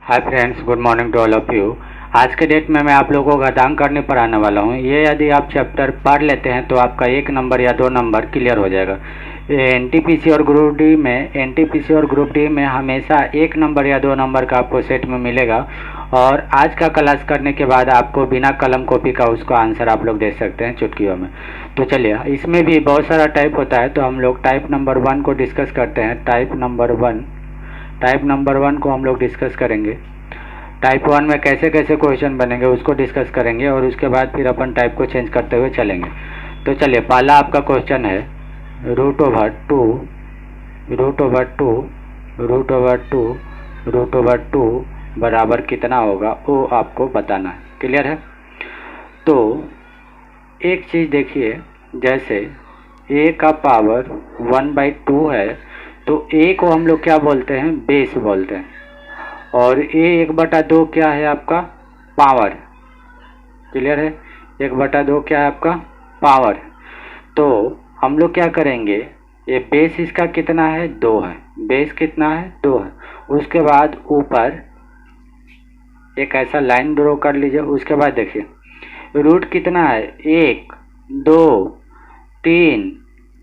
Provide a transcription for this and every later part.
Hi friends, good morning to all of you. आज के date में मैं आप लोगों को घातांक करने पर आने वाला हूँ। ये यदि आप चैप्टर पढ़ लेते हैं तो आपका 1 नंबर या 2 नंबर क्लियर हो जाएगा। एनटीपीसी और ग्रुप डी में हमेशा 1 नंबर या 2 नंबर का आपको सेट में मिलेगा। और आज का क्लास करने के बाद आपको बिना कलम कॉपी का उसका आंसर आप लोग दे सकते हैं चुटकियों में। तो चलिए, इसमें भी बहुत सारा टाइप होता है, तो हम लोग टाइप नंबर 1 को डिस्कस करते हैं। टाइप नंबर 1 को हम लोग डिस्कस करेंगे। टाइप 1 में कैसे कैसे क्वेश्चन बनेंगे उसको डिस्कस करेंगे, और उसके बाद फिर अपन टाइप को चेंज करते हुए चलेंगे। तो चलिए, पहला आपका क्वेश्चन है रूट ओवर टू बराबर कितना होगा, वो आपको बताना है। क्लियर है? तो एक चीज़ देखिए, जैसे a का पावर 1/2 है, तो a को हम लोग क्या बोलते हैं? बेस बोलते हैं। और a 1/2 क्या है? आपका पावर। क्लियर है? 1/2 क्या है? आपका पावर। तो हम लोग क्या करेंगे, ये बेस इसका कितना है? 2 है। बेस कितना है? 2 है। उसके बाद ऊपर एक ऐसा लाइन ड्रॉ कर लीजिए। उसके बाद देखिए रूट कितना है? 1 2 3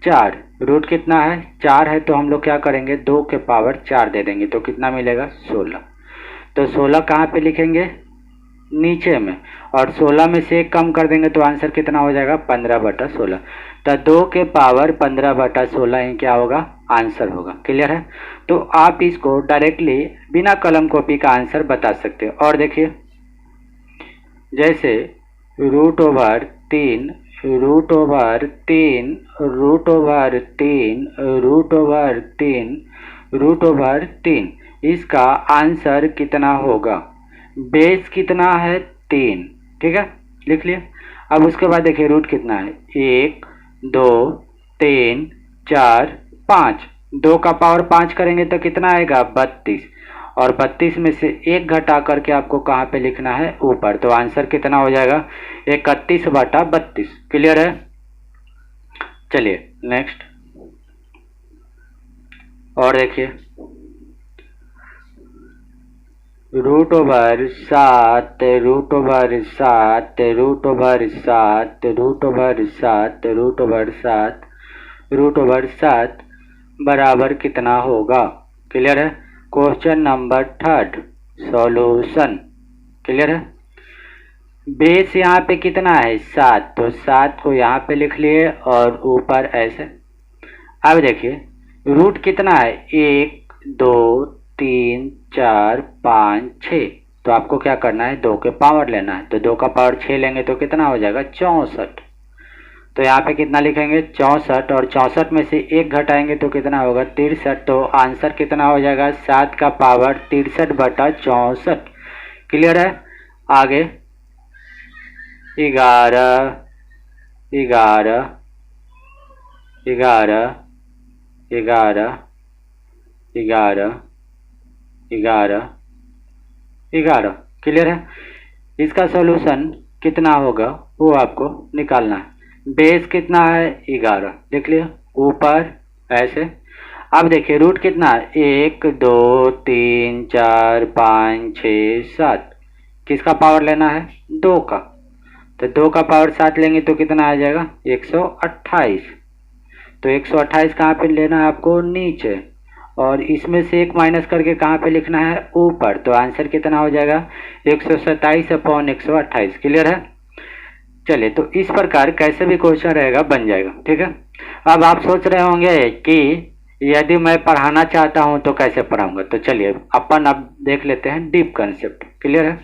4। रूट कितना है? 4 है। तो हम लोग क्या करेंगे, 2 के पावर 4 दे देंगे, तो कितना मिलेगा? 16। तो 16 कहाँ पे लिखेंगे? नीचे में। और 16 में से 1 कम कर देंगे तो आंसर कितना हो जाएगा? 15/16। तो 2 के पावर 15/16 ही क्या होगा? आंसर होगा। क्लियर है? तो आप इसको डायरेक्टली बिना कलम कॉपी का आंसर बता सकते हो। और देखिए, जैसे रूट ओवर तीन इसका आंसर कितना होगा? बेस कितना है? 3। ठीक है, लिख लिया। अब उसके बाद देखिए रूट कितना है? 1 2 3 4 5। 2 का पावर 5 करेंगे तो कितना आएगा? 32। और 32 में से 1 घटा करके आपको कहाँ पे लिखना है? ऊपर। तो आंसर कितना हो जाएगा? 31/32। क्लियर है? चलिए नेक्स्ट। और देखिए रूट ओवर 7 बराबर कितना होगा? क्लियर है? Question number 3 solution. क्लियर है? बेस यहाँ पे कितना है? 7। तो 7 को यहाँ पे लिख लिए और ऊपर ऐसे। अब देखिए रूट कितना है? 1 2 3 4 5 6। तो आपको क्या करना है? 2 के पावर लेना है। तो 2 का पावर 6 लेंगे तो कितना हो जाएगा? 64। तो यहाँ पे कितना लिखेंगे? 64। और 64 में से 1 घटाएंगे तो कितना होगा? 63। तो आंसर कितना हो जाएगा? 7 का पावर 63/64। क्लियर है? आगे 11 क्लियर है? इसका सॉल्यूशन कितना होगा वो आपको निकालना है। बेस कितना है? 11। देख लिया ऊपर ऐसे। अब देखिए रूट कितना है? 1 2 3 4 5 6 7। किसका पावर लेना है? 2 का। तो 2 का पावर 7 लेंगे तो कितना आ जाएगा? 128। तो 128 कहाँ पे लेना है आपको? नीचे। और इसमें से 1 माइनस करके कहाँ पे लिखना है? ऊपर। तो आंसर कितना हो जाएगा? 127/128। क्लियर है? चलिए, तो इस प्रकार कैसे भी क्वेश्चन रहेगा बन जाएगा। ठीक है? अब आप सोच रहे होंगे कि यदि मैं पढ़ाना चाहता हूं तो कैसे पढ़ाऊंगा। तो चलिए अपन अब देख लेते हैं डीप कंसेप्ट। क्लियर है?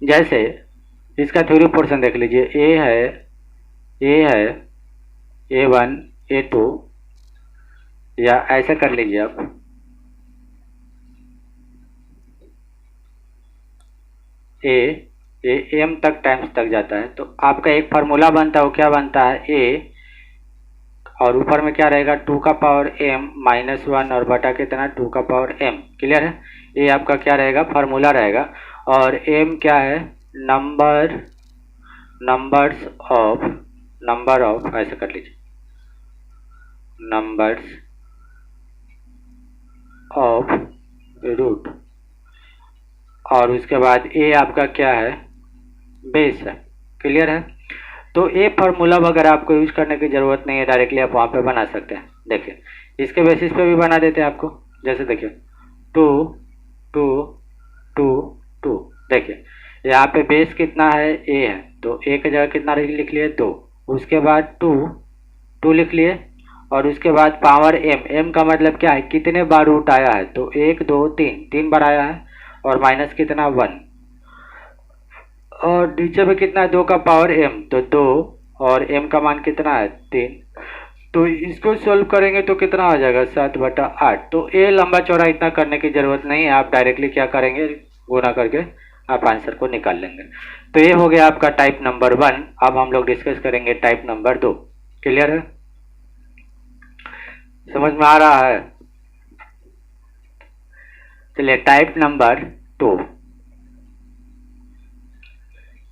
जैसे इसका थ्योरी पोर्शन देख लीजिए। ए है A1 A2, या ऐसा कर लीजिए आप, ए एम तक टाइम्स तक जाता है। तो आपका एक फार्मूला बनता है, वो क्या बनता है? ए और ऊपर में क्या रहेगा? 2 का पावर m -1 और बटा कितना? 2 का पावर m। क्लियर है? ये आपका क्या रहेगा? फार्मूला रहेगा। और m क्या है? नंबर ऑफ ऐसा कर लीजिए, नंबर्स ऑफ रूट। और उसके बाद ए आपका क्या है, बेस है। क्लियर है। तो ए फार्मूला वगैरह आपको यूज करने की ज़रूरत नहीं है, डायरेक्टली आप वहाँ पे बना सकते हैं। देखिए इसके बेसिस पे भी बना देते हैं आपको। जैसे देखिए 2 2 2 2, देखिए यहाँ पे बेस कितना है, ए है, तो ए की जगह कितना लिख लिए 2, उसके बाद 2 2 लिख लिए, और उसके बाद पावर एम, एम का मतलब क्या है, कितने बार रूट आया है, तो 1 2 3, 3 बार आया है, और माइनस कितना 1, और नीचे में कितना है 2 का पावर एम, तो 2, और एम का मान कितना है 3। तो इसको सॉल्व करेंगे तो कितना आ जाएगा 7/8। तो ए लंबा चौड़ा इतना करने की जरूरत नहीं है, आप डायरेक्टली क्या करेंगे, गुना करके आप आंसर को निकाल लेंगे। तो ये हो गया आपका टाइप नंबर 1। अब हम लोग डिस्कस करेंगे टाइप नंबर 2। क्लियर है, समझ में आ रहा है। चलिए टाइप नंबर 2।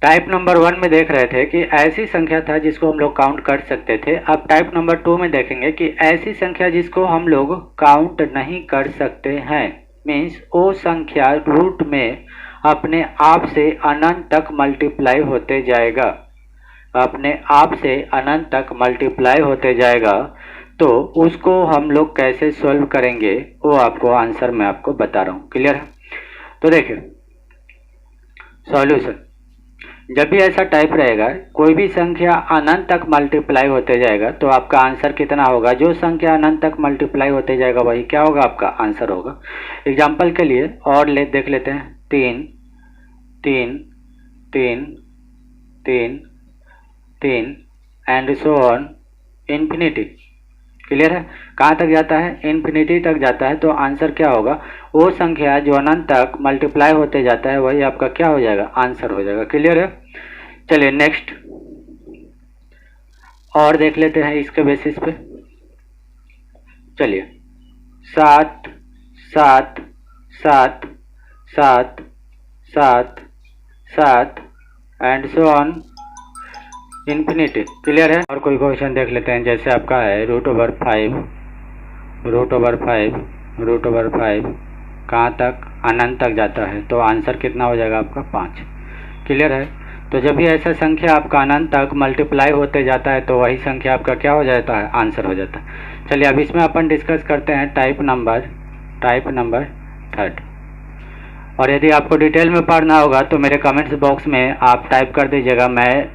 टाइप नंबर 1 में देख रहे थे कि ऐसी संख्या था जिसको हम लोग काउंट कर सकते थे। अब टाइप नंबर 2 में देखेंगे कि ऐसी संख्या जिसको हम लोग काउंट नहीं कर सकते हैं, मीन्स वो संख्या रूट में अपने आप से अनंत तक मल्टीप्लाई होते जाएगा, अपने आप से अनंत तक मल्टीप्लाई होते जाएगा। तो उसको हम लोग कैसे सॉल्व करेंगे वो आपको आंसर मैं आपको बता रहा हूँ। क्लियर है। तो देखिए सॉल्यूशन, जब भी ऐसा टाइप रहेगा, कोई भी संख्या अनंत तक मल्टीप्लाई होते जाएगा, तो आपका आंसर कितना होगा, जो संख्या अनंत तक मल्टीप्लाई होते जाएगा वही क्या होगा, आपका आंसर होगा। एग्जाम्पल के लिए और देख लेते हैं, 3 3 3 3 3 and so on infinity. Clear है, कहाँ तक जाता है, इन्फिनिटी तक जाता है। तो आंसर क्या होगा, वो संख्या जो अनंत तक मल्टीप्लाई होते जाता है वही आपका क्या हो जाएगा, आंसर हो जाएगा। क्लियर है। चलिए नेक्स्ट और देख लेते हैं इसके बेसिस पे। चलिए 7 7 7 7 7 7 and so on infinity. Clear है। और कोई क्वेश्चन देख लेते हैं, जैसे आपका है √5 √5 कहाँ तक, अनंत तक जाता है, तो आंसर कितना हो जाएगा आपका 5। क्लियर है। तो जब भी ऐसा संख्या आपका अनंत तक मल्टीप्लाई होते जाता है तो वही संख्या आपका क्या हो जाता है, आंसर हो जाता है। चलिए अब इसमें अपन डिस्कस करते हैं टाइप नंबर 3। और यदि आपको डिटेल में पढ़ना होगा तो मेरे कमेंट्स बॉक्स में आप टाइप कर दीजिएगा, मैं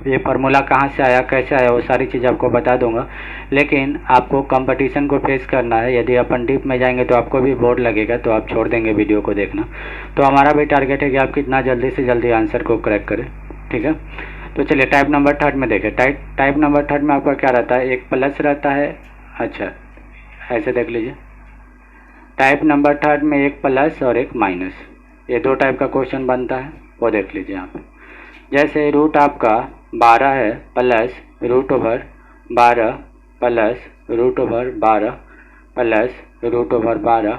ये फार्मूला कहाँ से आया, कैसे आया, वो सारी चीज़ आपको बता दूंगा। लेकिन आपको कंपटीशन को फेस करना है, यदि अपन डीप में जाएंगे तो आपको भी बोर लगेगा, तो आप छोड़ देंगे वीडियो को देखना। तो हमारा भी टारगेट है कि आप कितना जल्दी से जल्दी आंसर को क्रैक करें। ठीक है। तो चलिए टाइप नंबर 3 में देखें। टाइप नंबर 3 में आपका क्या रहता है, एक प्लस रहता है। अच्छा ऐसे देख लीजिए, टाइप नंबर 3 में एक प्लस और एक माइनस, ये 2 टाइप का क्वेश्चन बनता है, वो देख लीजिए यहाँ पे। जैसे रूट आपका 12 है प्लस √12 प्लस √12 प्लस √12,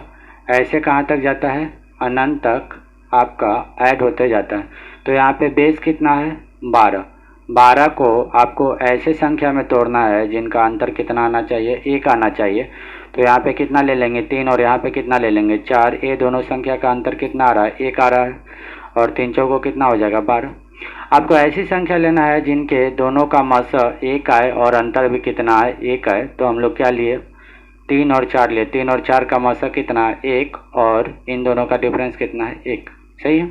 ऐसे कहाँ तक जाता है, अनंत तक आपका ऐड होते जाता है। तो यहाँ पे बेस कितना है 12, 12 को आपको ऐसे संख्या में तोड़ना है जिनका अंतर कितना आना चाहिए, 1 आना चाहिए। तो यहाँ पे कितना ले लेंगे 3, और यहाँ पे कितना ले लेंगे 4। ये दोनों संख्या का अंतर कितना आ रहा है, 1 आ रहा है, और 3 चौको कितना हो जाएगा 12। आपको ऐसी संख्या लेना है जिनके दोनों का मसा 1 आए और अंतर भी कितना है, 1 आए। तो हम लोग क्या लिए, 3 और 4 लिए। 3 और 4 का मसा कितना है 1, और इन दोनों का डिफरेंस कितना है 1। सही है।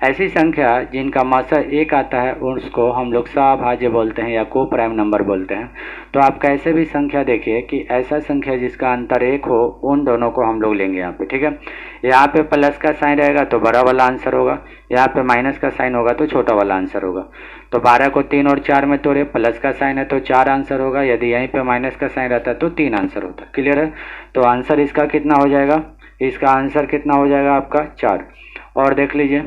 ऐसी संख्या जिनका मसा 1 आता है उसको हम लोग सभाज्य बोलते हैं या को प्राइम नंबर बोलते हैं। तो आप कैसे भी संख्या देखिए कि ऐसा संख्या जिसका अंतर 1 हो, उन दोनों को हम लोग लेंगे यहाँ पे। ठीक है। यहाँ पे प्लस का साइन रहेगा तो बड़ा वाला आंसर होगा, यहाँ पे माइनस का साइन होगा तो छोटा वाला आंसर होगा। तो 12 को 3 और 4 में तोड़े, प्लस का साइन है तो 4 आंसर होगा, यदि यहीं पे माइनस का साइन रहता है तो 3 आंसर होता है। क्लियर है। तो आंसर इसका कितना हो जाएगा, इसका आंसर कितना हो जाएगा आपका 4। और देख लीजिए,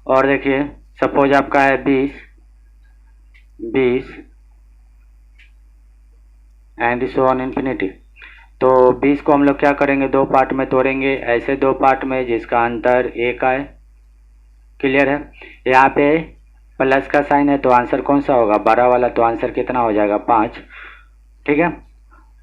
और देखिए सपोज आपका है 20 एंड सो ऑन इन्फिनिटी। तो 20 को हम लोग क्या करेंगे, 2 पार्ट में तोड़ेंगे, ऐसे 2 पार्ट में जिसका अंतर 1 आए। क्लियर है। यहाँ पे प्लस का साइन है तो आंसर कौन सा होगा, बड़ा वाला, तो आंसर कितना हो जाएगा 5। ठीक है।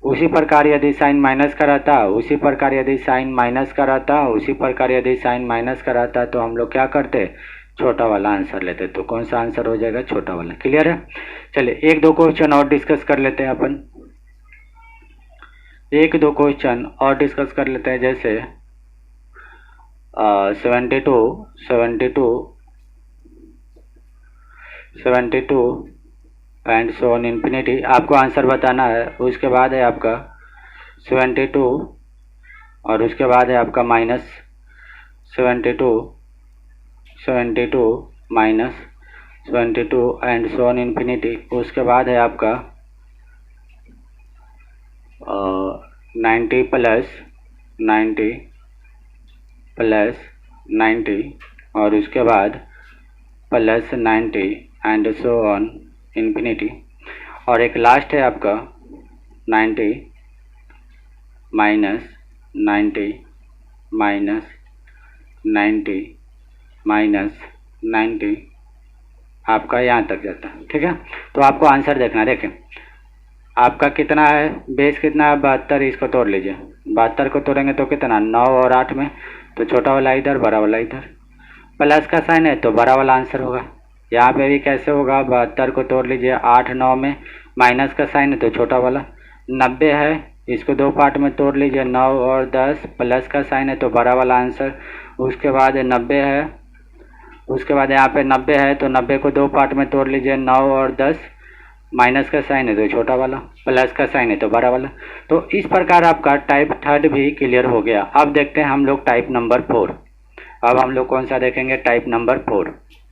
उसी प्रकार यदि साइन माइनस का रहता, उसी प्रकार यदि साइन माइनस का रहता, उसी प्रकार यदि साइन माइनस का रहता तो हम लोग क्या करते, छोटा वाला आंसर लेते। तो कौन सा आंसर हो जाएगा, छोटा वाला। क्लियर है। चलिए एक दो क्वेश्चन और डिस्कस कर लेते हैं अपन, एक दो क्वेश्चन और डिस्कस कर लेते हैं। जैसे 72 एंड सो ऑन इन्फिनिटी, आपको आंसर बताना है। उसके बाद है आपका 72 और उसके बाद है आपका minus 72 minus 72 and so on infinity. उसके बाद है आपका 90 प्लस 90 और उसके बाद plus 90 and so on infinity. और एक लास्ट है आपका 90 माइनस 90 माइनस 90 माइनस 90, आपका यहाँ तक जाता है। ठीक है। तो आपको आंसर देखना है। देखें आपका कितना है, बेस कितना है 72, इसको तोड़ लीजिए। 72 को तोड़ेंगे तो कितना, 9 और 8 में, तो छोटा वाला इधर, बड़ा वाला इधर। प्लस का साइन है तो बड़ा वाला आंसर होगा। यहाँ पे भी कैसे होगा, 72 को तोड़ लीजिए 8 9 में, माइनस का साइन है तो छोटा वाला। 90 है, इसको दो पार्ट में तोड़ लीजिए, 9 और 10, प्लस का साइन है तो बड़ा वाला आंसर। उसके बाद 90 है, उसके बाद यहाँ पे 90 है तो 90 को दो पार्ट में तोड़ लीजिए, 9 और 10, माइनस का साइन है तो छोटा वाला, प्लस का साइन है तो बड़ा वाला। तो इस प्रकार आपका टाइप थर्ड भी क्लियर हो गया। अब देखते हैं हम लोग टाइप नंबर 4। अब हम लोग कौन सा देखेंगे, टाइप नंबर 4।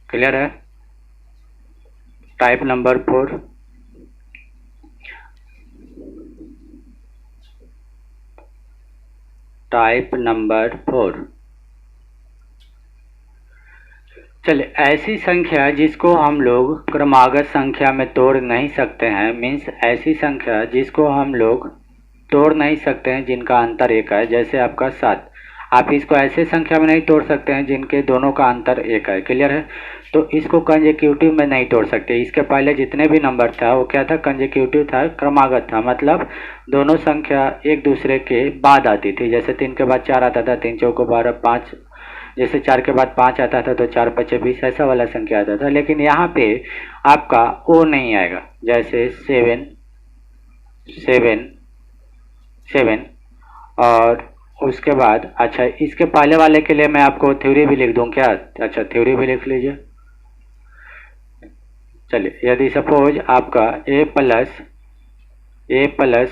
क्लियर है। Type number 4, type number 4। चलिए ऐसी संख्या जिसको हम लोग क्रमागत संख्या में तोड़ नहीं सकते हैं, मीन्स ऐसी संख्या जिसको हम लोग तोड़ नहीं सकते हैं जिनका अंतर एक है। जैसे आपका 7, आप इसको ऐसे संख्या में नहीं तोड़ सकते हैं जिनके दोनों का अंतर एक है। क्लियर है। तो इसको कंसेक्यूटिव में नहीं तोड़ सकते। इसके पहले जितने भी नंबर था वो क्या था, कंसेक्यूटिव था, क्रमागत था, मतलब दोनों संख्या एक दूसरे के बाद आती थी। जैसे 3 के बाद 4 आता था, 3 चौको 12, 5, जैसे 4 के बाद 5 आता था तो 4 5 20, ऐसा वाला संख्या आता था। लेकिन यहाँ पे आपका ओ नहीं आएगा। जैसे 7 7 7 और उसके बाद, अच्छा इसके पहले वाले के लिए मैं आपको थ्योरी भी लिख दूं क्या, अच्छा थ्योरी भी लिख लीजिए। चलिए यदि सपोज आपका a plus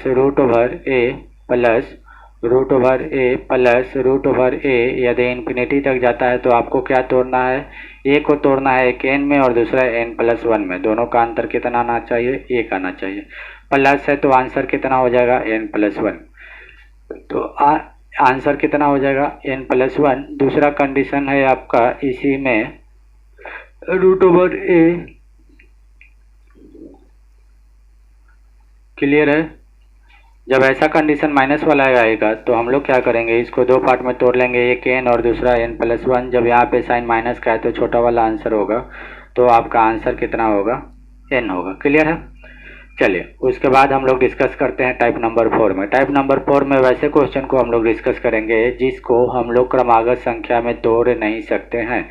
root over a plus root over a plus root over a यदि इन्फिनिटी तक जाता है तो आपको क्या तोड़ना है, a को तोड़ना है एक n में और दूसरा n+1 में। दोनों का अंतर कितना आना चाहिए, 1 आना चाहिए। प्लस है तो आंसर कितना हो जाएगा, n+1। तो आंसर कितना हो जाएगा, n+1। दूसरा कंडीशन है आपका इसी में रूट ओवर a। क्लियर है। जब ऐसा कंडीशन माइनस वाला आएगा तो हम लोग क्या करेंगे, इसको दो पार्ट में तोड़ लेंगे, एक n और दूसरा n+1। जब यहाँ पे साइन माइनस का है तो छोटा वाला आंसर होगा, तो आपका आंसर कितना होगा, n होगा। क्लियर है। चलिए उसके बाद हम लोग डिस्कस करते हैं टाइप नंबर 4 में। टाइप नंबर 4 में वैसे क्वेश्चन को हम लोग डिस्कस करेंगे जिसको हम लोग क्रमागत संख्या में तोड़ नहीं सकते हैं।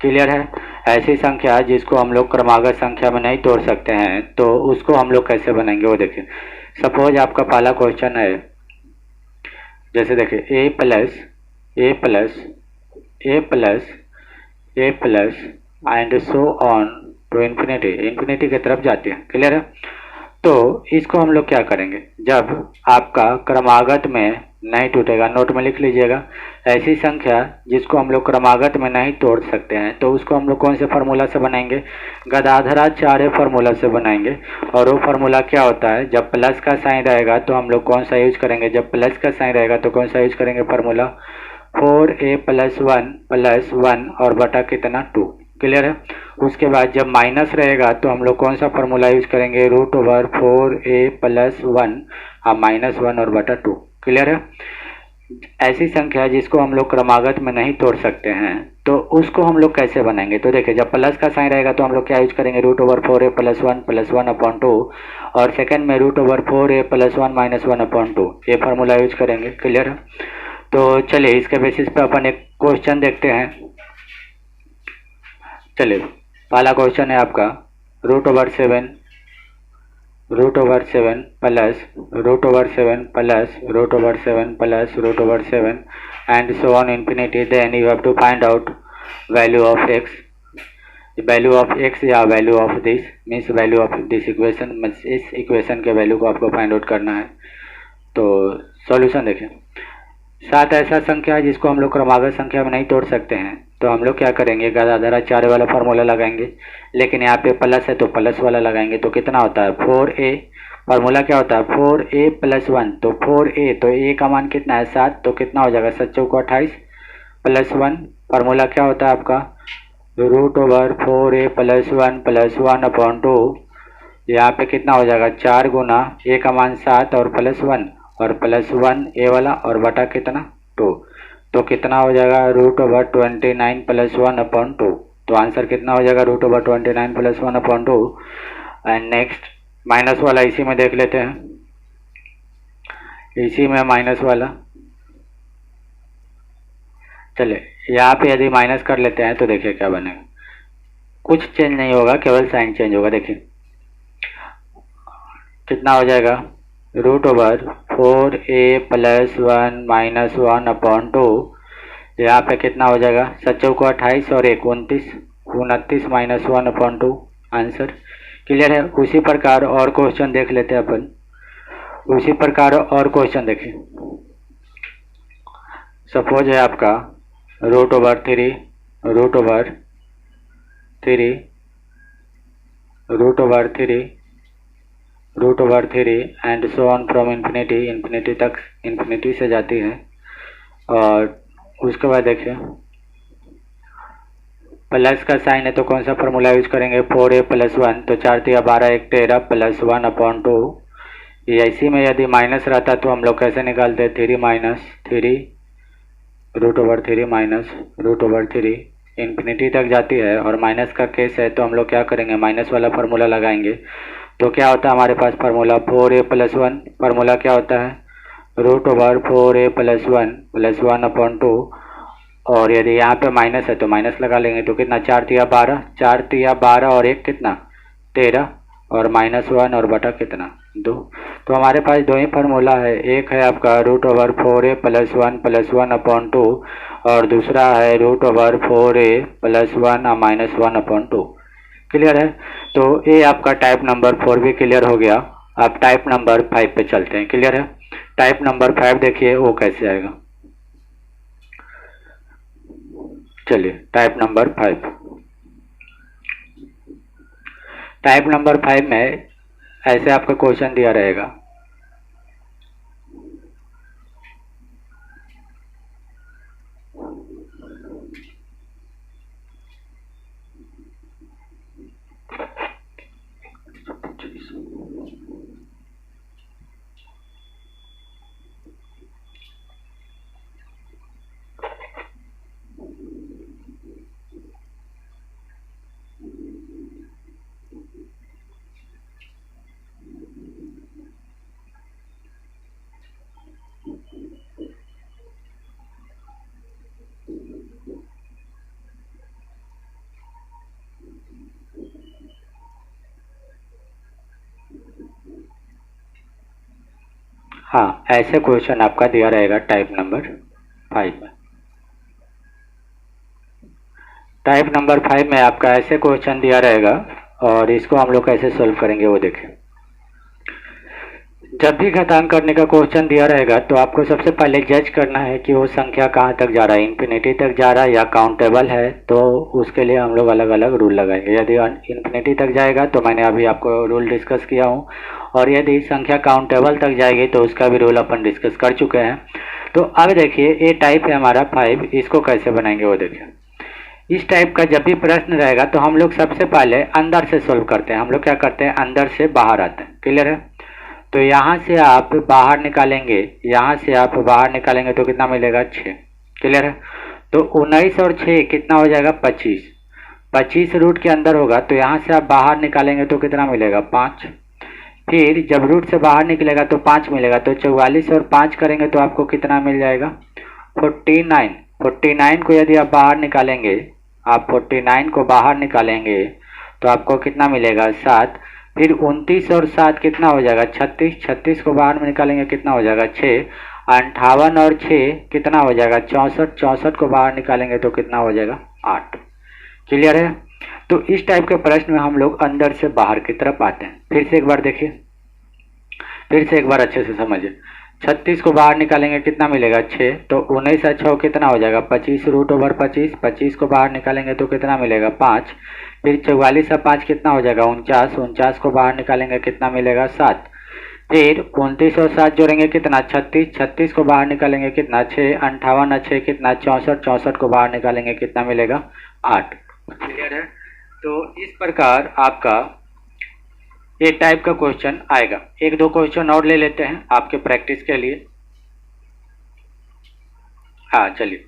क्लियर है। ऐसी संख्या जिसको हम लोग क्रमागत संख्या में नहीं तोड़ सकते हैं तो उसको हम लोग कैसे बनाएंगे वो देखिए। सपोज आपका पहला क्वेश्चन है, जैसे देखिए a plus and so on to infinity की तरफ जाती है। क्लियर है। तो इसको हम लोग क्या करेंगे, जब आपका क्रमागत में नहीं टूटेगा, नोट में लिख लीजिएगा, ऐसी संख्या जिसको हम लोग क्रमागत में नहीं तोड़ सकते हैं तो उसको हम लोग कौन से फार्मूला से बनाएंगे, गदाधराचार्य फार्मूला से बनाएंगे। और वो फार्मूला क्या होता है, जब प्लस का साइन रहेगा तो हम लोग कौन सा यूज करेंगे, जब प्लस का साइन रहेगा तो कौन सा यूज करेंगे फार्मूला, 4a + 1 और बटा कितना 2। क्लियर है। उसके बाद जब माइनस रहेगा तो हम लोग कौन सा फार्मूला यूज करेंगे, रूट ओवर 4a + 1 -1 और बटा 2। क्लियर है। ऐसी संख्या जिसको हम लोग क्रमागत में नहीं तोड़ सकते हैं तो उसको हम लोग कैसे बनाएंगे, तो देखिए जब प्लस का साइन रहेगा तो हम लोग क्या यूज करेंगे, √4a + 1 अपॉन 2, और सेकंड में √4a + 1 - 1 अपॉन 2, ये फार्मूला यूज करेंगे। क्लियर है? तो चलिए इसके बेसिस पे अपन एक क्वेश्चन देखते हैं। चलिए पहला क्वेश्चन है आपका √7 √7 plus √7 plus √7 plus √7 and so on infinity, then you have to find out value of x, value of x या value of this means value of this equation, इस इक्वेशन के वैल्यू को आपको फाइंड आउट करना है। तो solution देखें, 7 ऐसा संख्या है जिसको हम लोग क्रमागत संख्या में नहीं तोड़ सकते हैं, तो हम लोग क्या करेंगे, गदाधरा 4 वाला फार्मूला लगाएंगे, लेकिन यहाँ पे प्लस है तो प्लस वाला लगाएंगे। तो कितना होता है 4a, फार्मूला क्या होता है 4a + 1, तो 4a, तो a का मान कितना है 7, तो कितना हो जाएगा 7 चौको 28 + 1, फार्मूला क्या होता है आपका √4a + 1 + 1 अपॉन 2, यहाँ पे कितना हो जाएगा 4 गुना a का मान 7 और +1 और +1 a वाला और बटा कितना 2, तो कितना हो जाएगा √29 + 1 अपॉन 2, तो आंसर कितना हो जाएगा √29 + 1 अपॉन 2। एंड नेक्स्ट माइनस वाला इसी में देख लेते हैं, इसी में माइनस वाला, चलिए यहाँ पे यदि माइनस कर लेते हैं तो देखिए क्या बनेगा, कुछ चेंज नहीं होगा, केवल साइन चेंज होगा। देखिए कितना हो जाएगा √4a + 1 - 1 अपॉन 2, यहाँ पे कितना हो जाएगा 7 चौको 28 और 1 29 - 1 अपॉन 2, आंसर। क्लियर है? उसी प्रकार और क्वेश्चन देख लेते हैं अपन, उसी प्रकार और क्वेश्चन देखें। सपोज है आपका √3 and so on from infinity तक, इन्फिनिटी से जाती है। और उसके बाद देखिए प्लस का साइन है तो कौन सा फार्मूला यूज करेंगे 4a + 1, तो 4 × 12 1 13 + 1 अपॉन 2, ये इसी में यदि माइनस रहता तो हम लोग कैसे निकालते 3 - 3 √3 इन्फिनिटी तक जाती है और माइनस का केस है, तो हम लोग क्या करेंगे माइनस वाला फार्मूला लगाएंगे। तो क्या होता है हमारे पास फार्मूला 4a + 1, फार्मूला क्या होता है √4a + 1 + 1 अपॉन 2, और यदि यहाँ पे माइनस है तो माइनस लगा लेंगे, तो कितना 4 × 12 4 × 12 और 1 कितना 13 और -1 और बटा कितना 2, तो हमारे पास दो ही फार्मूला है, एक है आपका √4a + 1 + 1 अपॉन 2 और दूसरा है √4a + 1 - 1 अपॉन 2। क्लियर है? तो ये आपका टाइप नंबर 4 भी क्लियर हो गया। अब टाइप नंबर 5 पे चलते हैं। क्लियर है? टाइप नंबर 5 देखिए वो कैसे आएगा। चलिए टाइप नंबर 5, टाइप नंबर 5 में ऐसे आपका क्वेश्चन दिया रहेगा, हाँ ऐसे क्वेश्चन आपका दिया रहेगा टाइप नंबर 5 में। टाइप नंबर 5 में आपका ऐसे क्वेश्चन दिया रहेगा और इसको हम लोग कैसे सॉल्व करेंगे वो देखें। जब भी घटांक करने का क्वेश्चन दिया रहेगा तो आपको सबसे पहले जज करना है कि वो संख्या कहाँ तक जा रहा है, इन्फिनिटी तक जा रहा है या काउंटेबल है, तो उसके लिए हम लोग अलग अलग रूल लगाएंगे। यदि इन्फिनिटी तक जाएगा तो मैंने अभी आपको रूल डिस्कस किया हूँ, और यदि संख्या काउंटेबल तक जाएगी तो उसका भी रूल अपन डिस्कस कर चुके हैं। तो अब देखिए ये टाइप है हमारा 5, इसको कैसे बनाएंगे वो देखिए। इस टाइप का जब भी प्रश्न रहेगा तो हम लोग सबसे पहले अंदर से सोल्व करते हैं। हम लोग क्या करते हैं अंदर से बाहर आते हैं। क्लियर है? तो यहाँ से आप बाहर निकालेंगे, यहाँ से आप बाहर निकालेंगे तो कितना मिलेगा 6। क्लियर है? तो 19 और 6 कितना हो जाएगा 25। 25 रूट के अंदर होगा तो यहाँ से आप बाहर निकालेंगे तो कितना मिलेगा 5। फिर जब रूट से बाहर निकलेगा तो 5 मिलेगा, तो 44 और 5 करेंगे तो आपको कितना मिल जाएगा 49। 49 को यदि आप बाहर निकालेंगे, आप 49 को बाहर निकालेंगे तो आपको कितना मिलेगा 7। फिर 29 और 7 कितना हो जाएगा 36। 36 को बाहर में निकालेंगे कितना हो जाएगा 6। 58 और 6 कितना हो जाएगा 64। 64 को बाहर निकालेंगे तो कितना हो जाएगा 8। क्लियर है। तो इस टाइप के प्रश्न में हम लोग अंदर से बाहर की तरफ आते हैं। फिर से एक बार देखिए, फिर से एक बार अच्छे से समझिए। 36 को बाहर निकालेंगे कितना मिलेगा 6, तो 19 और 6 कितना हो जाएगा 25 रूट ओवर 25। 25 को बाहर निकालेंगे तो कितना मिलेगा 5। फिर 44 और 5 कितना हो जाएगा 49। 49 को बाहर निकालेंगे कितना मिलेगा 7। फिर 29 और 7 जोड़ेंगे कितना 36। 36 को बाहर निकालेंगे कितना 6। 58 और 6 कितना 64। 64 को बाहर निकालेंगे कितना मिलेगा 8। क्लियर है। तो इस प्रकार आपका ये टाइप का क्वेश्चन आएगा। एक दो क्वेश्चन और ले लेते हैं आपके प्रैक्टिस के लिए। हाँ चलिए,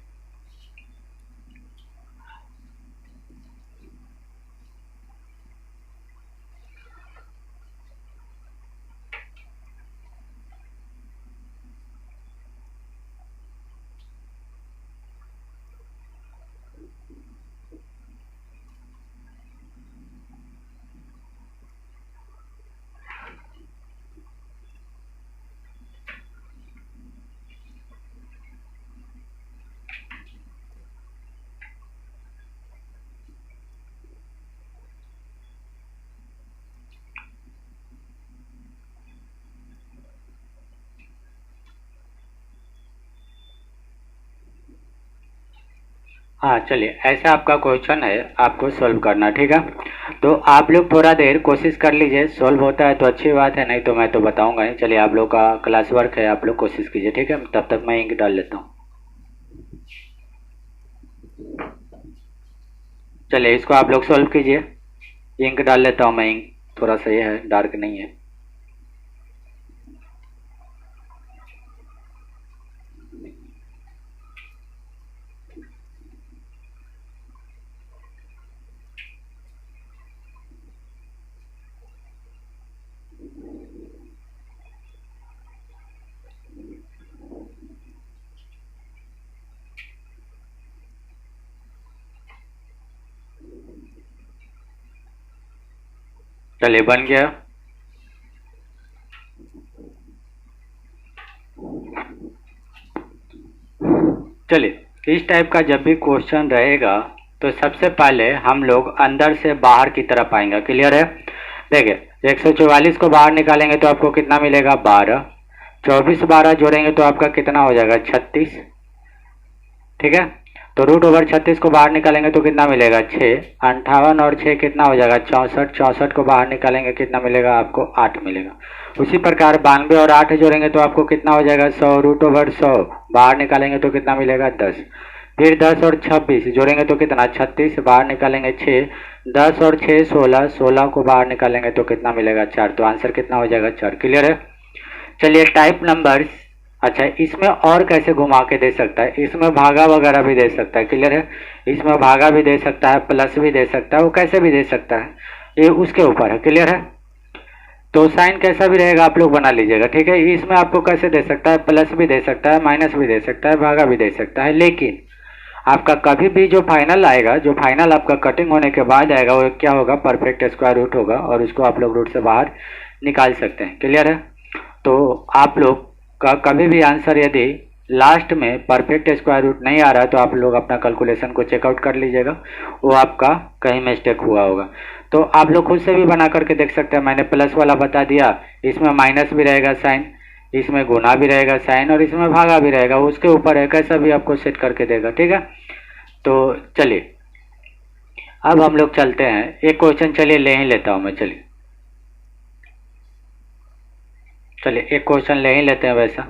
हाँ चलिए, ऐसा आपका क्वेश्चन है, आपको सॉल्व करना, ठीक है। तो आप लोग थोड़ा देर कोशिश कर लीजिए, सॉल्व होता है तो अच्छी बात है, नहीं तो मैं तो बताऊंगा ही। चलिए, आप लोग का क्लास वर्क है, आप लोग कोशिश कीजिए, ठीक है। तब तक मैं इंक डाल लेता हूँ। चलिए, इसको आप लोग सॉल्व कीजिए। इंक डाल लेता हूँ मैं, इंक थोड़ा सा ये है, डार्क नहीं है। चलिए, बन गया। चलिए, इस टाइप का जब भी क्वेश्चन रहेगा तो सबसे पहले हम लोग अंदर से बाहर की तरफ आएंगे। क्लियर है। देखिए, 144 को बाहर निकालेंगे तो आपको कितना मिलेगा 12। 24 12 जोड़ेंगे तो आपका कितना हो जाएगा 36, ठीक है। तो रूट ओवर 36 को बाहर निकालेंगे तो कितना मिलेगा 6। 58 और 6 कितना हो जाएगा 64। 64 को बाहर निकालेंगे कितना मिलेगा आपको 8 मिलेगा। उसी प्रकार 92 और 8 जोड़ेंगे तो आपको कितना हो जाएगा 100। रूट ओवर 100 बाहर निकालेंगे तो कितना मिलेगा 10। फिर 10 और 26 जोड़ेंगे तो कितना 36, बाहर निकालेंगे 6। 10 और 6 16, 16 को बाहर निकालेंगे तो कितना मिलेगा 4। तो आंसर कितना हो जाएगा 4। क्लियर है। चलिए, टाइप नंबर्स। अच्छा, इसमें और कैसे घुमा के दे सकता है, इसमें भागा वगैरह भी दे सकता है। क्लियर है। इसमें भागा भी दे सकता है, प्लस भी दे सकता है, वो कैसे भी दे सकता है, ये उसके ऊपर है। क्लियर है। तो साइन कैसा भी रहेगा आप लोग बना लीजिएगा, ठीक है। इसमें आपको कैसे दे सकता है, प्लस भी दे सकता है, माइनस भी दे सकता है, भागा भी दे सकता है। लेकिन आपका कभी भी जो फाइनल आएगा, जो फाइनल आपका कटिंग होने के बाद आएगा, वो क्या होगा, परफेक्ट स्क्वायर रूट होगा और उसको आप लोग रूट से बाहर निकाल सकते हैं। क्लियर है। तो आप लोग का कभी भी आंसर यदि लास्ट में परफेक्ट स्क्वायर रूट नहीं आ रहा है तो आप लोग अपना कैलकुलेशन को चेकआउट कर लीजिएगा, वो आपका कहीं मिस्टेक हुआ होगा। तो आप लोग खुद से भी बना करके देख सकते हैं। मैंने प्लस वाला बता दिया, इसमें माइनस भी रहेगा साइन, इसमें गुना भी रहेगा साइन और इसमें भागा भी रहेगा, उसके ऊपर है, कैसा भी आपको सेट करके देगा, ठीक है। तो चलिए, अब हम लोग चलते हैं। एक क्वेश्चन चलिए ले ही लेता हूँ मैं। चलिए एक क्वेश्चन ले ही लेते हैं वैसा।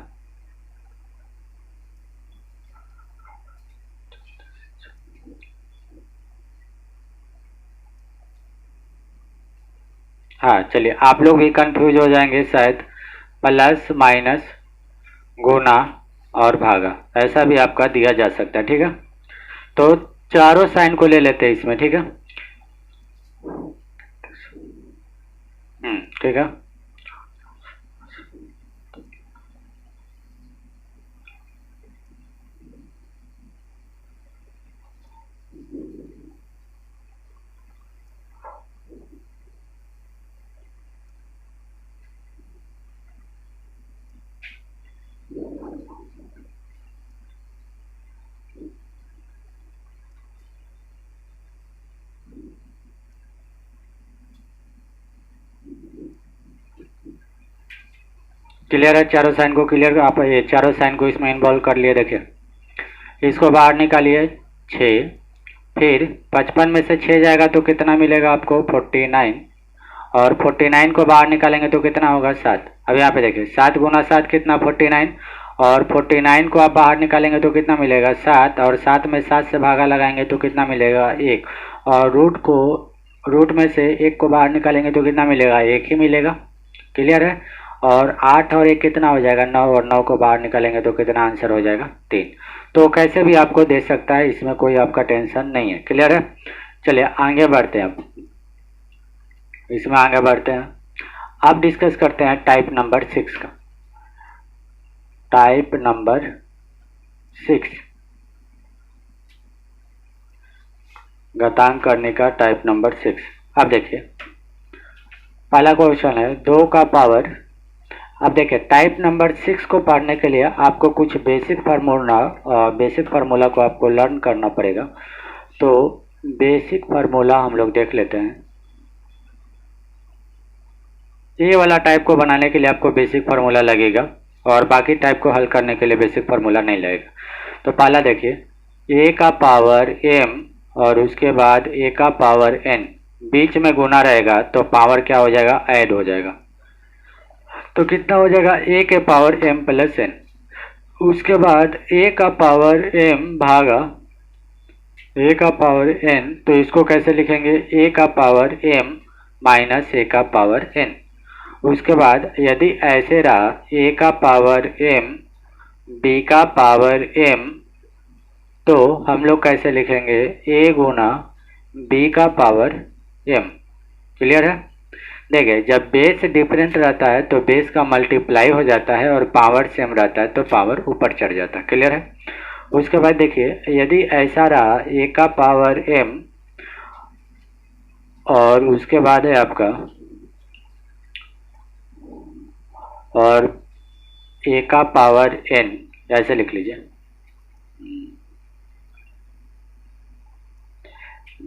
हाँ चलिए, आप लोग भी कंफ्यूज हो जाएंगे शायद। प्लस माइनस गुना और भागा, ऐसा भी आपका दिया जा सकता है, ठीक है। तो चारों साइन को ले लेते हैं इसमें, ठीक है। ठीक है। क्लियर है, चारों साइन को क्लियर, आप ये चारों साइन को इसमें इन्वॉल्व कर लिए। देखिए इसको बाहर निकालिए 6, फिर 55 में से 6 जाएगा तो कितना मिलेगा आपको 49, और 49 को बाहर निकालेंगे तो कितना होगा 7। अब यहाँ पे देखिए 7 गुना 7 कितना 49, और 49 को आप बाहर निकालेंगे तो कितना मिलेगा 7, और 7 में 7 से भागा लगाएंगे तो कितना मिलेगा 1, और रूट में से 1 को बाहर निकालेंगे तो कितना मिलेगा 1 ही मिलेगा। क्लियर है। और 8 और 1 कितना हो जाएगा 9, और 9 को बाहर निकालेंगे तो कितना आंसर हो जाएगा 3। तो कैसे भी आपको दे सकता है, इसमें कोई आपका टेंशन नहीं है। क्लियर है। चलिए आगे बढ़ते हैं, अब इसमें आगे बढ़ते हैं। अब डिस्कस करते हैं टाइप नंबर 6 का। टाइप नंबर 6 घातांक करने का टाइप नंबर 6। अब देखिए पहला क्वेश्चन है 2 का पावर। अब देखिए टाइप नंबर 6 को पढ़ने के लिए आपको कुछ बेसिक फार्मूला को आपको लर्न करना पड़ेगा। तो बेसिक फार्मूला हम लोग देख लेते हैं। ये वाला टाइप को बनाने के लिए आपको बेसिक फार्मूला लगेगा, और बाकी टाइप को हल करने के लिए बेसिक फार्मूला नहीं लगेगा। तो पहला देखिए a का पावर m और उसके बाद a का पावर n, बीच में गुना रहेगा तो पावर क्या हो जाएगा ऐड हो जाएगा। तो कितना हो जाएगा a के पावर m प्लस n। उसके बाद a का पावर m भागा a का पावर n, तो इसको कैसे लिखेंगे a का पावर m माइनस a का पावर n। उसके बाद यदि ऐसे रहा a का पावर m b का पावर m, तो हम लोग कैसे लिखेंगे a गुना b का पावर m। क्लियर है। देखिए जब बेस डिफरेंट रहता है तो बेस का मल्टीप्लाई हो जाता है, और पावर सेम रहता है तो पावर ऊपर चढ़ जाता है। क्लियर है। उसके बाद देखिए यदि ऐसा रहा a का पावर m और उसके बाद है आपका और a का पावर n, ऐसे लिख लीजिए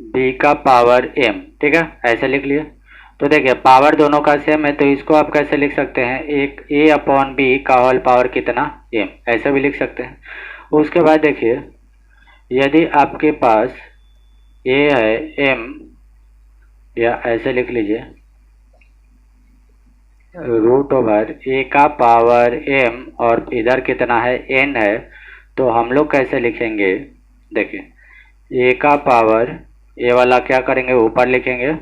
b का पावर m, ठीक है ऐसे लिख लिए। तो देखिए पावर दोनों का सेम है, तो इसको आप कैसे लिख सकते हैं एक a अपॉन b का होल पावर कितना m, ऐसे भी लिख सकते हैं। उसके बाद देखिए यदि आपके पास a है m, या ऐसे लिख लीजिए रूट ओवर a का पावर m और इधर कितना है n है, तो हम लोग कैसे लिखेंगे देखिए a का पावर, a वाला क्या करेंगे ऊपर लिखेंगे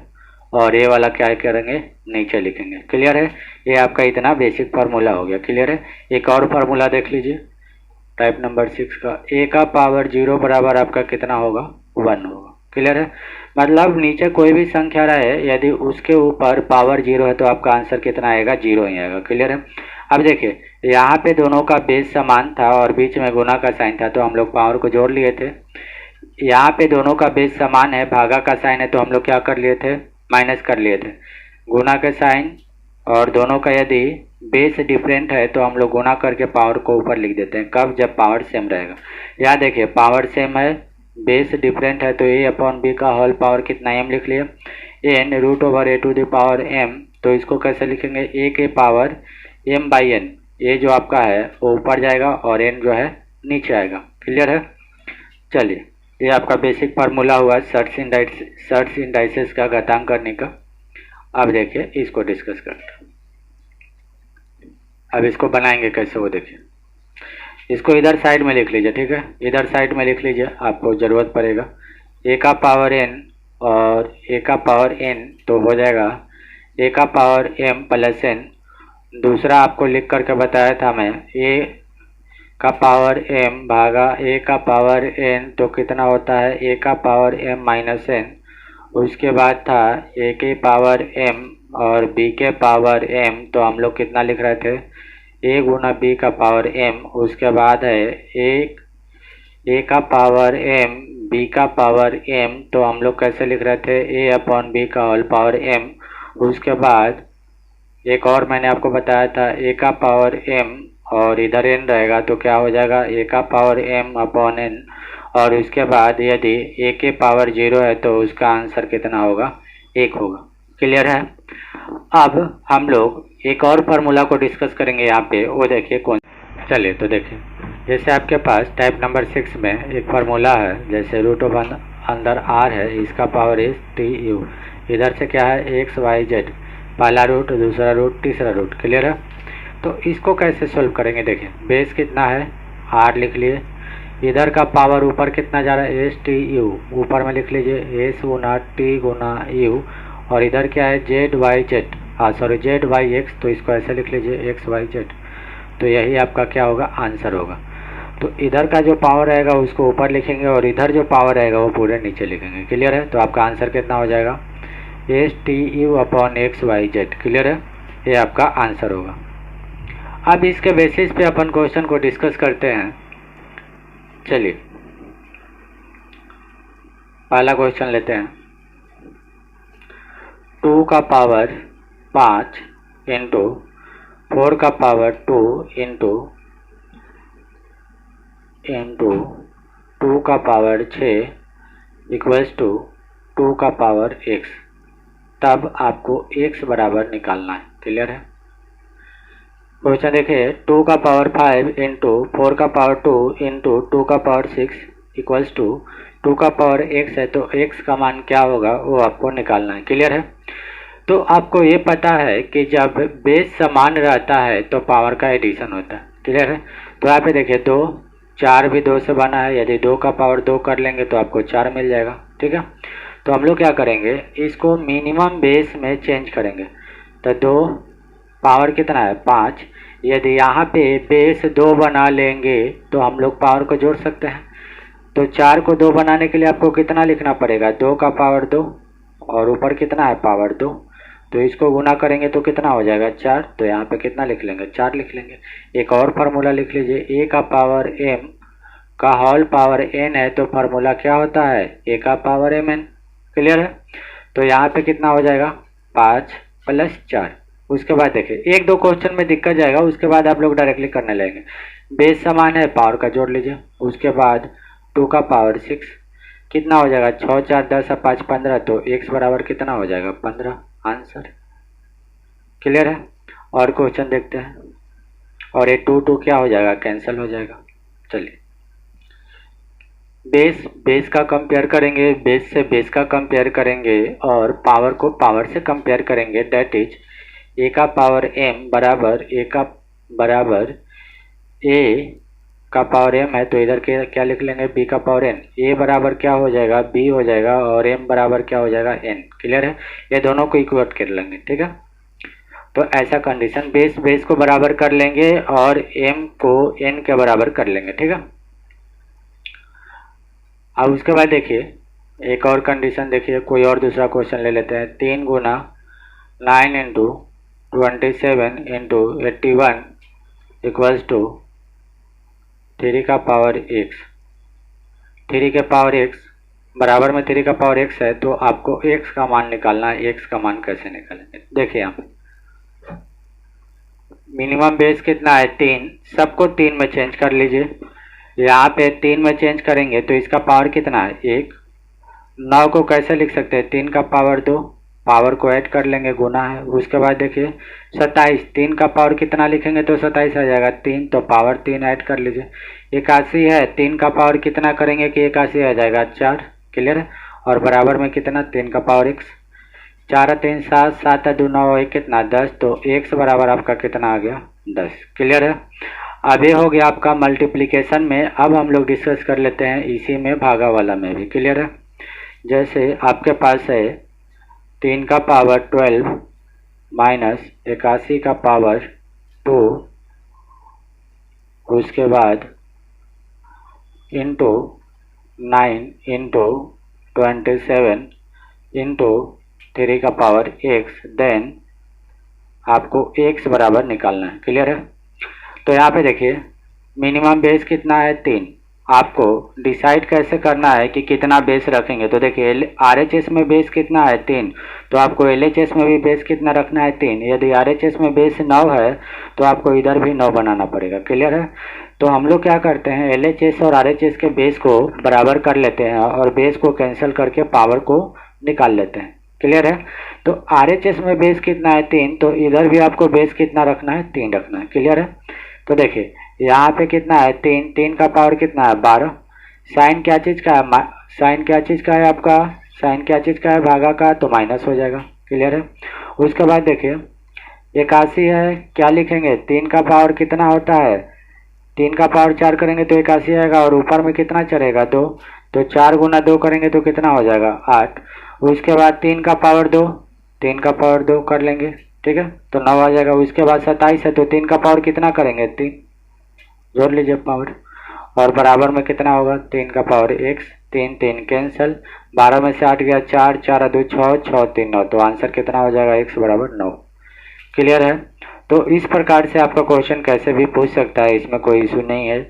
और a वाला क्या करेंगे नीचे लिखेंगे। क्लियर है। ये आपका इतना बेसिक फार्मूला हो गया। क्लियर है। एक और फार्मूला देख लीजिए टाइप नंबर 6 का, a का पावर 0 बराबर आपका कितना होगा 1 होगा। क्लियर है। मतलब नीचे कोई भी संख्या रहे यदि उसके ऊपर पावर 0 है तो आपका आंसर कितना आएगा 0 ही आएगा। क्लियर है। अब देखिए यहाँ पे दोनों का बेस समान था और बीच में गुना का साइन था, तो हम लोग पावर को जोड़ लिए थे। यहाँ पे दोनों का बेस समान है, भागा का साइन है, तो हम लोग क्या कर लिए थे माइनस कर लिए थे। गुना के साइन और दोनों का यदि बेस डिफरेंट है तो हम लोग गुना करके पावर को ऊपर लिख देते हैं। कब? जब पावर सेम रहेगा। यहाँ देखिए पावर सेम है, बेस डिफरेंट है, तो a अपॉन बी का होल पावर कितना m लिख लिए, n root over a to the power m। तो इसको कैसे लिखेंगे a के पावर m बाई n, ये जो आपका है वो ऊपर जाएगा और n जो है नीचे आएगा। क्लियर है। चलिए ये आपका बेसिक फार्मूला हुआ सर्च इंडाइसेस का घातांक करने का। अब देखिए इसको डिस्कस करते हैं। अब इसको बनाएंगे कैसे वो देखिए। इसको इधर साइड में लिख लीजिए, ठीक है इधर साइड में लिख लीजिए, आपको ज़रूरत पड़ेगा a का पावर n और a का पावर n, तो हो जाएगा a का पावर m प्लस n। दूसरा आपको लिख करके बताया था मैं का पावर m भागा a का पावर n तो कितना होता है a का पावर m माइनस n। उसके बाद था a के पावर m और b के पावर m, तो हम लोग कितना लिख रहे थे a गुना b का पावर m। उसके बाद है a का पावर m b का पावर m, तो हम लोग कैसे लिख रहे थे a अपॉन b का होल पावर m। उसके बाद एक और मैंने आपको बताया था a का पावर m और इधर n रहेगा तो क्या हो जाएगा a का पावर m अपॉन n। और उसके बाद यदि a के पावर 0 है तो उसका आंसर कितना होगा 1 होगा। क्लियर है। अब हम लोग एक और फार्मूला को डिस्कस करेंगे यहाँ पे, वो देखिए कौन। चलिए तो देखिए, जैसे आपके पास टाइप नंबर 6 में एक फार्मूला है, जैसे रूट ऑफ अंदर r है, इसका पावर इज टी यू। इधर से क्या है एक्स वाई जेड, पहला रूट, दूसरा रूट, तीसरा रूट। क्लियर है। तो इसको कैसे सोल्व करेंगे, देखिए बेस कितना है r लिख लिए, इधर का पावर ऊपर कितना जा रहा है एस टी यू, ऊपर में लिख लीजिए एस गुना टी गुना यू, और इधर क्या है Z Y Z, Z Y X, तो इसको ऐसे लिख लीजिए एक्स वाई जेड। तो यही आपका क्या होगा आंसर होगा। तो इधर का जो पावर रहेगा उसको ऊपर लिखेंगे और इधर जो पावर रहेगा वो पूरे नीचे लिखेंगे। क्लियर है। तो आपका आंसर कितना हो जाएगा S T U upon X Y Z. Clear है, ये आपका आंसर होगा। अब इसके बेसिस पे अपन क्वेश्चन को डिस्कस करते हैं। चलिए पहला क्वेश्चन लेते हैं। 2 का पावर 5 इंटू 4 का पावर 2 इंटू 2 का पावर 6 इक्वल्स टू 2 का पावर x। तब आपको x बराबर निकालना है। क्लियर है। क्वेश्चन देखिए, 2 का पावर 5 इंटू 4 का पावर 2 इंटू 2 का पावर 6 इक्वल्स टू 2 का पावर x है, तो x का मान क्या होगा वो आपको निकालना है। क्लियर है। तो आपको ये पता है कि जब बेस समान रहता है तो पावर का एडिशन होता है। क्लियर है। तो यहाँ पे देखिए 2, 4 भी 2 से बना है, यदि 2 का पावर 2 कर लेंगे तो आपको 4 मिल जाएगा। ठीक है। तो हम लोग क्या करेंगे, इसको मिनिमम बेस में चेंज करेंगे। तो 2 पावर कितना है 5, यदि यहाँ पे बेस 2 बना लेंगे तो हम लोग पावर को जोड़ सकते हैं। तो 4 को 2 बनाने के लिए आपको कितना लिखना पड़ेगा 2 का पावर 2 और ऊपर कितना है पावर 2, तो इसको गुना करेंगे तो कितना हो जाएगा 4। तो यहाँ पे कितना लिख लेंगे 4 लिख लेंगे। एक और फार्मूला लिख लीजिए, a का पावर m का होल पावर n है, तो फार्मूला क्या होता है a का पावर mn। क्लियर है। तो यहाँ पे कितना हो जाएगा 5 प्लस 4। उसके बाद देखिए 1-2 क्वेश्चन में दिक्कत जाएगा, उसके बाद आप लोग डायरेक्टली करने लगेंगे। बेस समान है, पावर का जोड़ लीजिए। उसके बाद 2 का पावर 6 कितना हो जाएगा 6 4 10 5 15, तो x बराबर कितना हो जाएगा 15 आंसर। क्लियर है। और क्वेश्चन देखते हैं, और ये 2 2 क्या हो जाएगा कैंसिल हो जाएगा। चलिए बेस का कंपेयर करेंगे, बेस से बेस का कंपेयर करेंगे और पावर को पावर से कंपेयर करेंगे। दैट इज a का पावर m बराबर a का बराबर a का पावर m है, तो इधर के क्या लिख लेंगे b का पावर n। a बराबर क्या हो जाएगा b हो जाएगा और m बराबर क्या हो जाएगा n। क्लियर है। ये दोनों को इक्वेट कर लेंगे। ठीक है। तो ऐसा कंडीशन बेस को बराबर कर लेंगे और m को n के बराबर कर लेंगे। ठीक है। अब उसके बाद देखिए एक और कंडीशन, देखिए कोई और दूसरा क्वेश्चन ले लेते हैं। 3 गुना 9 इंटू 27 इंटू 81 इक्वल्स टू 3 का पावर x। 3 के पावर x बराबर में 3 का पावर x है, तो आपको x का मान निकालना है। x का मान कैसे निकालेंगे, देखिए यहाँ पे मिनिमम बेस कितना है 3, सबको 3 में चेंज कर लीजिए। यहाँ पे 3 में चेंज करेंगे तो इसका पावर कितना है 1। 9 को कैसे लिख सकते हैं 3 का पावर 2, पावर को ऐड कर लेंगे, गुना है। उसके बाद देखिए 27, 3 का पावर कितना लिखेंगे तो 27 आ जाएगा 3, तो पावर 3 ऐड कर लीजिए। 81 है, 3 का पावर कितना करेंगे कि 81 आ जाएगा 4। क्लियर है। और बराबर में कितना 3 का पावर x, 4 3 7 7 2 9 1 कितना 10, तो x बराबर आपका कितना आ गया 10। क्लियर है। अब ये हो गया आपका मल्टीप्लिकेशन में। अब हम लोग डिस्कस कर लेते हैं इसी में भागा वाला में भी। क्लियर है। जैसे आपके पास है 3 का पावर 12 माइनस 81 का पावर 2 उसके बाद इंटू 9 इंटू 27 इंटू 3 का पावर x, देन आपको x बराबर निकालना है। क्लियर है? तो यहाँ पे देखिए मिनिमम बेस कितना है 3। आपको डिसाइड कैसे करना है कि कितना बेस रखेंगे। तो देखिए RHS में बेस कितना है 3, तो आपको LHS में भी बेस कितना रखना है 3। यदि RHS में बेस 9 है तो आपको इधर भी 9 बनाना पड़ेगा। क्लियर है? तो हम लोग क्या करते हैं, LHS और RHS के बेस को बराबर कर लेते हैं और बेस को कैंसिल करके पावर को निकाल लेते हैं। क्लियर है? तो RHS में बेस कितना है 3, तो इधर भी आपको बेस कितना रखना है 3 रखना है। क्लियर है? तो देखिए यहाँ पे कितना है 3, 3 का पावर कितना है 12। साइन क्या चीज़ का है, साइन क्या चीज़ का है आपका, साइन क्या चीज़ का है भागा का, तो माइनस हो जाएगा। क्लियर है? उसके बाद देखिए 81 है, क्या लिखेंगे 3 का पावर कितना होता है, 3 का पावर 4 करेंगे तो 81 आएगा और ऊपर में कितना चढ़ेगा 2, तो 4 गुना 2 करेंगे तो कितना हो जाएगा 8। उसके बाद 3 का पावर 2, 3 का पावर 2 कर लेंगे, ठीक है, तो 9 आ जाएगा। उसके बाद 27 है तो 3 का पावर कितना करेंगे 3, जोड़ लीजिए पावर, और बराबर में कितना होगा 3 का पावर x, 3 3 कैंसिल, 12 में से 8 गया 4, 4 2 6, 6 3 9, तो आंसर कितना हो जाएगा x बराबर 9। क्लियर है? तो इस प्रकार से आपका क्वेश्चन कैसे भी पूछ सकता है, इसमें कोई इशू नहीं है।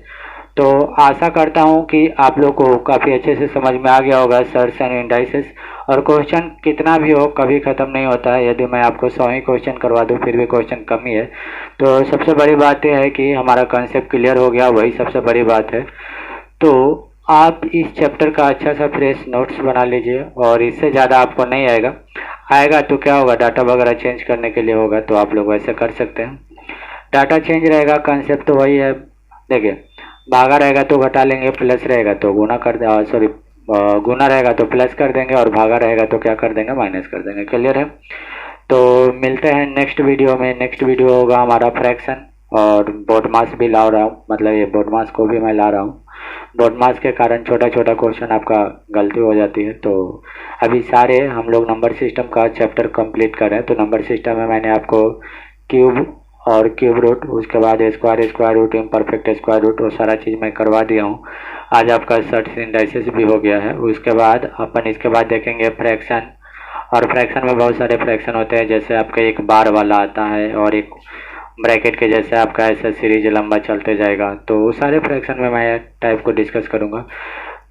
तो आशा करता हूँ कि आप लोग को काफ़ी अच्छे से समझ में आ गया होगा सर्च एंड इंडाइसेस। और क्वेश्चन कितना भी हो कभी ख़त्म नहीं होता है। यदि मैं आपको 100 ही क्वेश्चन करवा दूँ फिर भी क्वेश्चन कम ही है। तो सबसे बड़ी बात यह है कि हमारा कॉन्सेप्ट क्लियर हो गया, वही सबसे बड़ी बात है। तो आप इस चैप्टर का अच्छा सा फ्रेश नोट्स बना लीजिए और इससे ज़्यादा आपको नहीं आएगा तो क्या होगा, डाटा वगैरह चेंज करने के लिए होगा तो आप लोग वैसे कर सकते हैं। डाटा चेंज रहेगा, कंसेप्ट तो वही है। देखिए भागा रहेगा तो घटा लेंगे, प्लस रहेगा तो गुना कर दे, सॉरी गुना रहेगा तो प्लस कर देंगे और भागा रहेगा तो क्या कर देंगे, माइनस कर देंगे। क्लियर है? तो मिलते हैं नेक्स्ट वीडियो में। नेक्स्ट वीडियो होगा हमारा फ्रैक्शन और बोर्ड मास भी ला रहा हूँ, मतलब ये बोर्ड मास को भी मैं ला रहा हूँ। बोर्ड मास के कारण छोटा छोटा क्वेश्चन आपका गलती हो जाती है। तो अभी सारे हम लोग नंबर सिस्टम का चैप्टर कंप्लीट कर रहे हैं। तो नंबर सिस्टम में मैंने आपको क्यूब और क्यूब रूट, उसके बाद square root, imperfect square root, वो सारा चीज़ मैं करवा दिया हूँ। आज आपका सर्च इंडाइसेस भी हो गया है। उसके बाद अपन इसके बाद देखेंगे फ्रैक्शन, और फ्रैक्शन में बहुत सारे फ्रैक्शन होते हैं, जैसे आपका एक बार वाला आता है और एक ब्रैकेट के जैसे आपका ऐसा सीरीज लंबा चलते जाएगा। तो वो सारे फ्रैक्शन में मैं टाइप को डिस्कस करूँगा।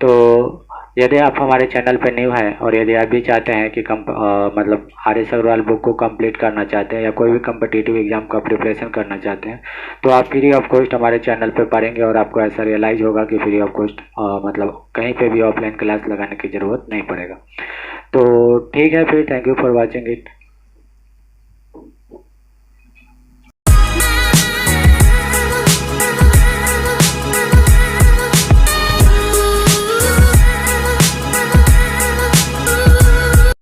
तो यदि आप हमारे चैनल पर न्यू हैं और यदि आप भी चाहते हैं कि मतलब RS अग्रवाल बुक को कंप्लीट करना चाहते हैं या कोई भी कम्पिटिटिव एग्जाम का प्रिपरेशन करना चाहते हैं तो आप फ्री ऑफ कॉस्ट हमारे चैनल पे पढ़ेंगे और आपको ऐसा रियलाइज़ होगा कि फ्री ऑफ कॉस्ट मतलब कहीं पे भी ऑफलाइन क्लास लगाने की ज़रूरत नहीं पड़ेगा। तो ठीक है फिर, thank you for watching it.